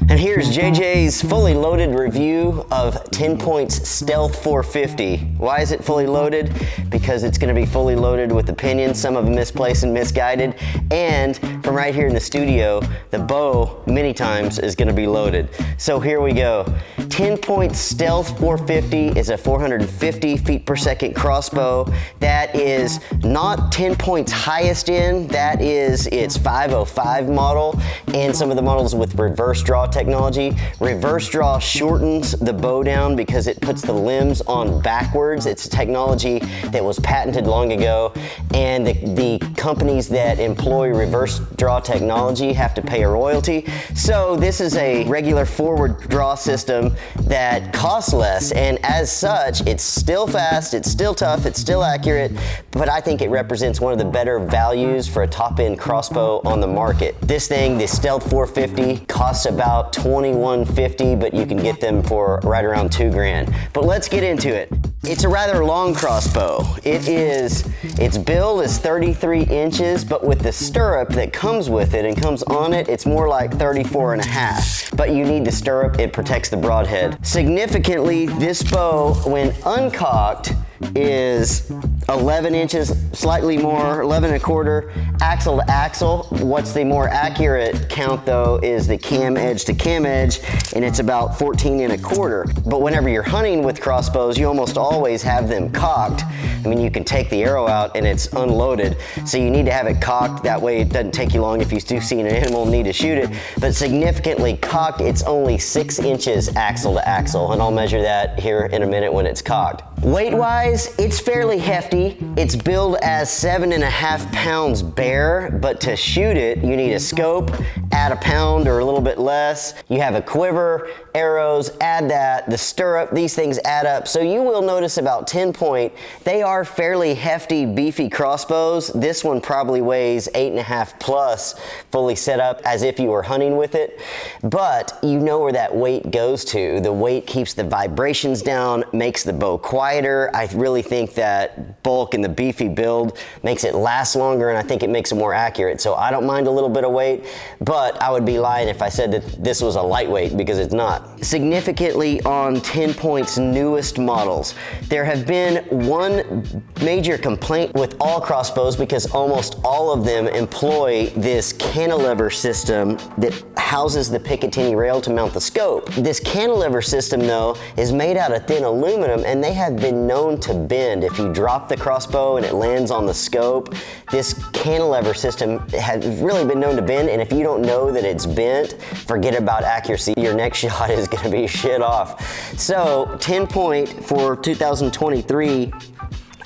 And here's JJ's fully loaded review of TenPoint's Stealth 450. Why is it fully loaded? Because it's going to be fully loaded with the pinions, some of them misplaced and misguided, and from right here in the studio, the bow many times is going to be loaded. So here we go. TenPoint Stealth 450 is a 450 feet per second crossbow. That is not TenPoint's highest end, that is its 505 model and some of the models with reverse draw technology. Reverse draw shortens the bow down because it puts the limbs on backwards. It's a technology that was patented long ago, and the companies that employ reverse draw technology have to pay a royalty. So this is a regular forward draw system that costs less, and as such, it's still fast, it's still tough, it's still accurate, but I think it represents one of the better values for a top-end crossbow on the market. This thing, the Stealth 450, costs about $21.50, but you can get them for right around $2 grand. But let's get into it. It's a rather long crossbow. Its build is 33 inches, but with the stirrup that comes with it and comes on it, it's more like 34 and a half. But you need the stirrup, it protects the broadhead. Significantly, this bow, when uncocked, is 11 inches, slightly more, 11 and a quarter, axle to axle. What's the more accurate count though is the cam edge to cam edge, and it's about 14 and a quarter. But whenever you're hunting with crossbows, you almost always have them cocked. I mean, you can take the arrow out and it's unloaded, so you need to have it cocked. That way it doesn't take you long if you do see an animal and need to shoot it. But significantly cocked, it's only 6 inches axle to axle, and I'll measure that here in a minute when it's cocked. Weight-wise, it's fairly hefty. It's billed as 7.5 pounds bare, but to shoot it, you need a scope, add a pound or a little bit less. You have a quiver, arrows, add that, the stirrup, these things add up. So you will notice about TenPoint, they are fairly hefty, beefy crossbows. This one probably weighs 8.5 plus, fully set up as if you were hunting with it. But you know where that weight goes to. The weight keeps the vibrations down, makes the bow quieter. I really think that bulk and the Beefy Build makes it last longer, and I think it makes it more accurate. So I don't mind a little bit of weight, but I would be lying if I said that this was a lightweight, because it's not. Significantly on TenPoint's newest models, there have been one major complaint with all crossbows, because almost all of them employ this cantilever system that houses the Picatinny rail to mount the scope. This cantilever system though is made out of thin aluminum, and they have been known to bend. If you drop the crossbow and it lands on the scope, this cantilever system has really been known to bend, and if you don't know that it's bent, forget about accuracy. Your next shot is gonna be shit off. So TenPoint for 2023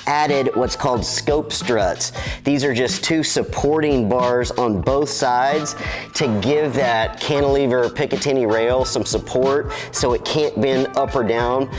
added what's called scope struts. These are just two supporting bars on both sides to give that cantilever Picatinny rail some support so it can't bend up or down.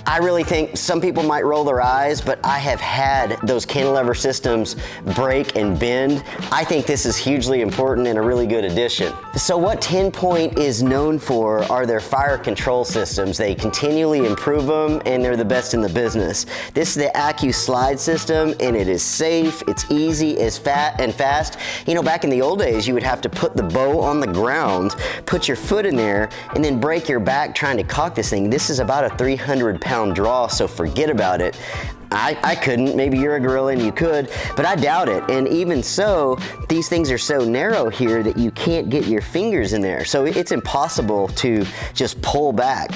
I really think some people might roll their eyes, but I have had those cantilever systems break and bend. I think this is hugely important and a really good addition. So what TenPoint is known for are their fire control systems. They continually improve them, and they're the best in the business. This is the AccuSlide system, and it is safe, it's easy, it's fast. You know, back in the old days, you would have to put the bow on the ground, put your foot in there, and then break your back trying to cock this thing. This is about a 300-pound draw, so forget about it. I couldn't, maybe you're a gorilla and you could, but I doubt it. And even so, these things are so narrow here that you can't get your fingers in there. So it's impossible to just pull back.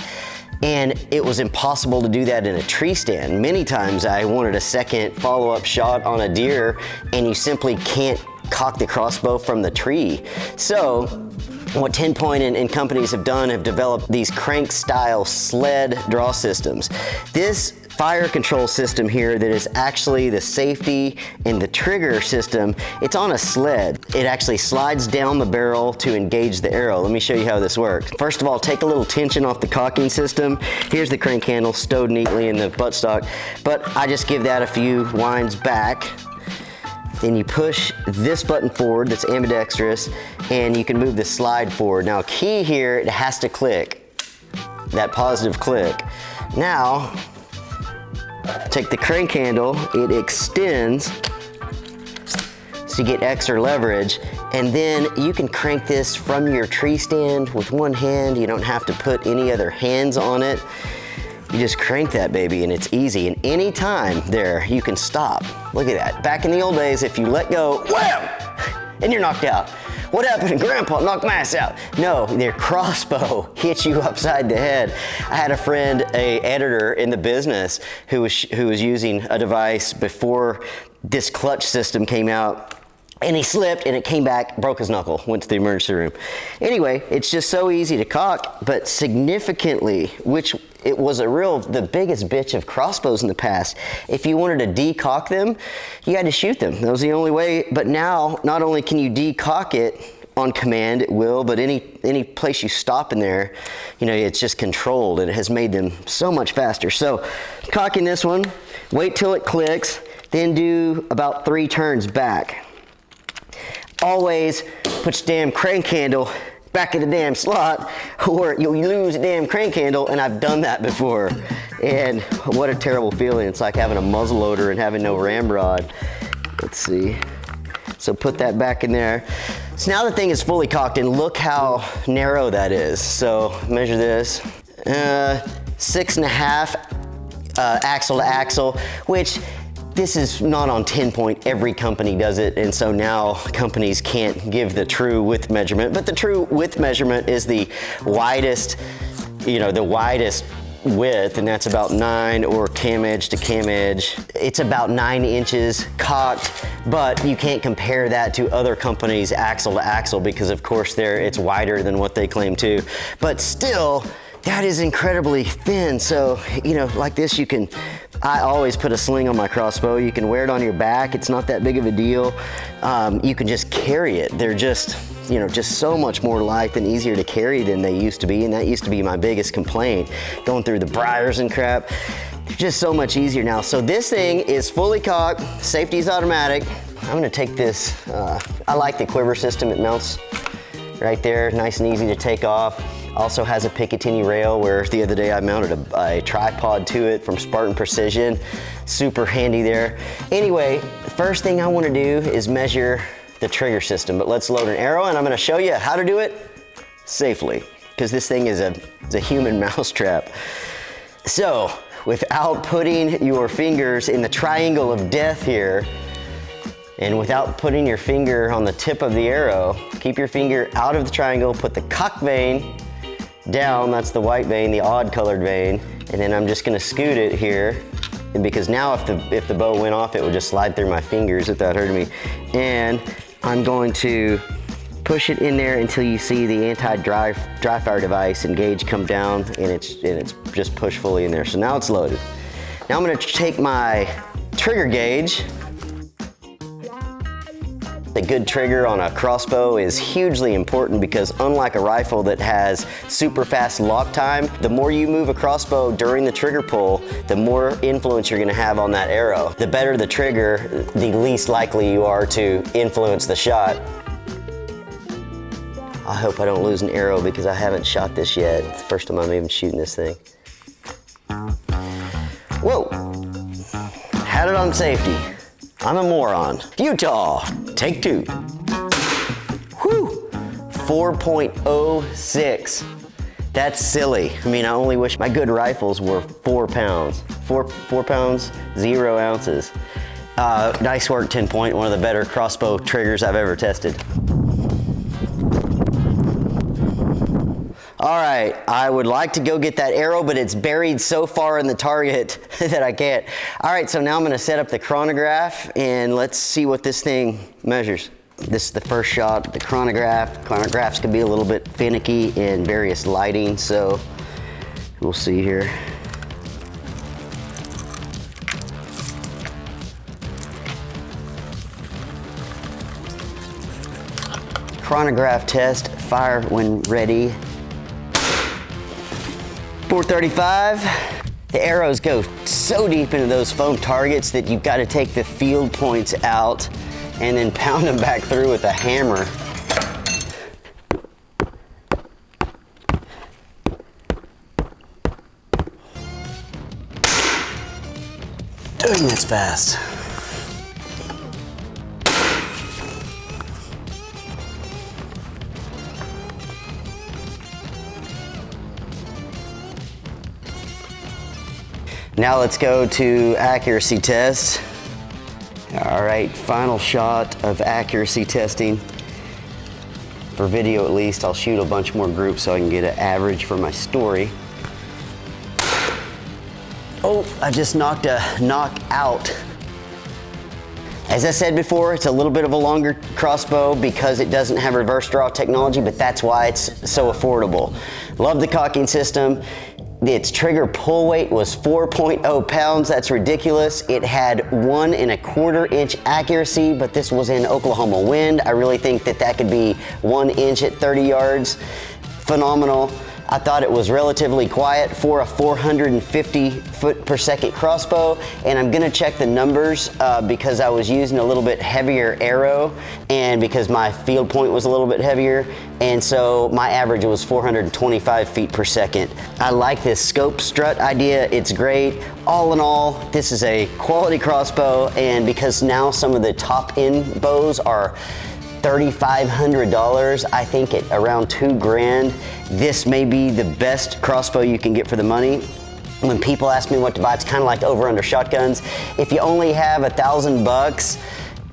And it was impossible to do that in a tree stand. Many times I wanted a second follow-up shot on a deer, and you simply can't cock the crossbow from the tree. So what TenPoint and companies have done, have developed these crank-style sled draw systems. This fire control system here that is actually the safety and the trigger system, it's on a sled. It actually slides down the barrel to engage the arrow. Let me show you how this works. First of all, take a little tension off the cocking system. Here's the crank handle stowed neatly in the buttstock, but I just give that a few winds back. Then you push this button forward, that's ambidextrous, and you can move the slide forward. Now key here, it has to click, that positive click. Now, take the crank handle, it extends so you get extra leverage, And then you can crank this from your tree stand with one hand. You don't have to put any other hands on it. You just crank that baby and it's easy. And any time there, you can stop. Look at that. Back in the old days, if you let go, wham, and you're knocked out. What happened? Grandpa knocked my ass out. No, their crossbow hits you upside the head. I had a friend, a editor in the business, who was using a device before this clutch system came out. And he slipped and it came back, broke his knuckle, went to the emergency room. Anyway, it's just so easy to cock, but significantly, which it was the biggest bitch of crossbows in the past. If you wanted to decock them, you had to shoot them. That was the only way. But now, not only can you decock it on command, it will, but any place you stop in there, you know, it's just controlled, and it has made them so much faster. So, cocking this one, wait till it clicks, then do about 3 turns back. Always put your damn crank handle back in the damn slot, or you'll lose the damn crank handle, and I've done that before. And what a terrible feeling. It's like having a muzzle loader and having no ramrod. Let's see. So put that back in there. So now the thing is fully cocked, and look how narrow that is. So measure this. 6.5 axle to axle, which this is not on TenPoint. Every company does it, and so now companies can't give the true width measurement, but the true width measurement is the widest, you know, the widest width, and that's about 9, or cam edge to cam edge. It's about 9 inches cocked, but you can't compare that to other companies' axle to axle because of course it's wider than what they claim to, but still, that is incredibly thin. So, you know, like this, I always put a sling on my crossbow. You can wear it on your back. It's not that big of a deal. You can just carry it. They're just, you know, just so much more light and easier to carry than they used to be. And that used to be my biggest complaint, going through the briars and crap. They're just so much easier now. So this thing is fully cocked. Safety's automatic. I'm gonna take this. I like the quiver system. It mounts right there, nice and easy to take off. Also has a Picatinny rail where the other day I mounted a tripod to it from Spartan Precision. Super handy there. Anyway, the first thing I want to do is measure the trigger system, but let's load an arrow and I'm going to show you how to do it safely, because this thing is a human mousetrap. So without putting your fingers in the triangle of death here, and without putting your finger on the tip of the arrow, keep your finger out of the triangle, put the cock vein down, that's the white vein, the odd colored vein, and then I'm just gonna scoot it here, and because now if the bow went off, it would just slide through my fingers without hurting me. And I'm going to push it in there until you see the anti-dry fire device engage come down, and it's just pushed fully in there. So now it's loaded. Now I'm gonna take my trigger gauge. A good trigger on a crossbow is hugely important because unlike a rifle that has super fast lock time, the more you move a crossbow during the trigger pull, the more influence you're gonna have on that arrow. The better the trigger, the least likely you are to influence the shot. I hope I don't lose an arrow because I haven't shot this yet. It's the first time I'm even shooting this thing. Whoa, had it on safety. I'm a moron. Utah, take 2. Whew, 4.06. That's silly. I mean, I only wish my good rifles were 4 pounds. 4 pounds, 0 ounces. Nice work, TenPoint, one of the better crossbow triggers I've ever tested. All right, I would like to go get that arrow, but it's buried so far in the target that I can't. All right, so now I'm gonna set up the chronograph and let's see what this thing measures. This is the first shot, the chronograph. Chronographs can be a little bit finicky in various lighting, so we'll see here. Chronograph test, fire when ready. 435. The arrows go so deep into those foam targets that you've got to take the field points out and then pound them back through with a hammer. Doing this fast. Now let's go to accuracy test. All right, final shot of accuracy testing. For video at least, I'll shoot a bunch more groups so I can get an average for my story. Oh, I just knocked a knock out. As I said before, it's a little bit of a longer crossbow because it doesn't have reverse draw technology, but that's why it's so affordable. Love the cocking system. Its trigger pull weight was 4.0 pounds. That's ridiculous. It had 1 1/4 inch accuracy, but this was in Oklahoma wind. I really think that that could be 1 inch at 30 yards. Phenomenal. I thought it was relatively quiet for a 450 foot per second crossbow, and I'm gonna check the numbers because I was using a little bit heavier arrow and because my field point was a little bit heavier, and so my average was 425 feet per second. I like this scope strut idea. It's great. All in all, this is a quality crossbow, and because now some of the top end bows are $3,500, I think at around $2,000, this may be the best crossbow you can get for the money. When people ask me what to buy, it's kind of like over-under shotguns. If you only have $1,000,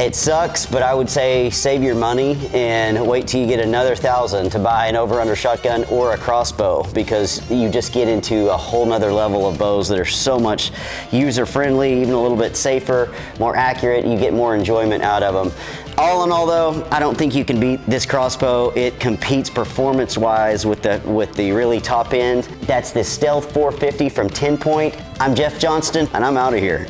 it sucks, but I would say save your money and wait till you get another 1,000 to buy an over-under shotgun or a crossbow, because you just get into a whole nother level of bows that are so much user-friendly, even a little bit safer, more accurate. You get more enjoyment out of them. All in all though, I don't think you can beat this crossbow. It competes performance-wise with the really top end. That's the Stealth 450 from TenPoint. I'm Jeff Johnston, and I'm out of here.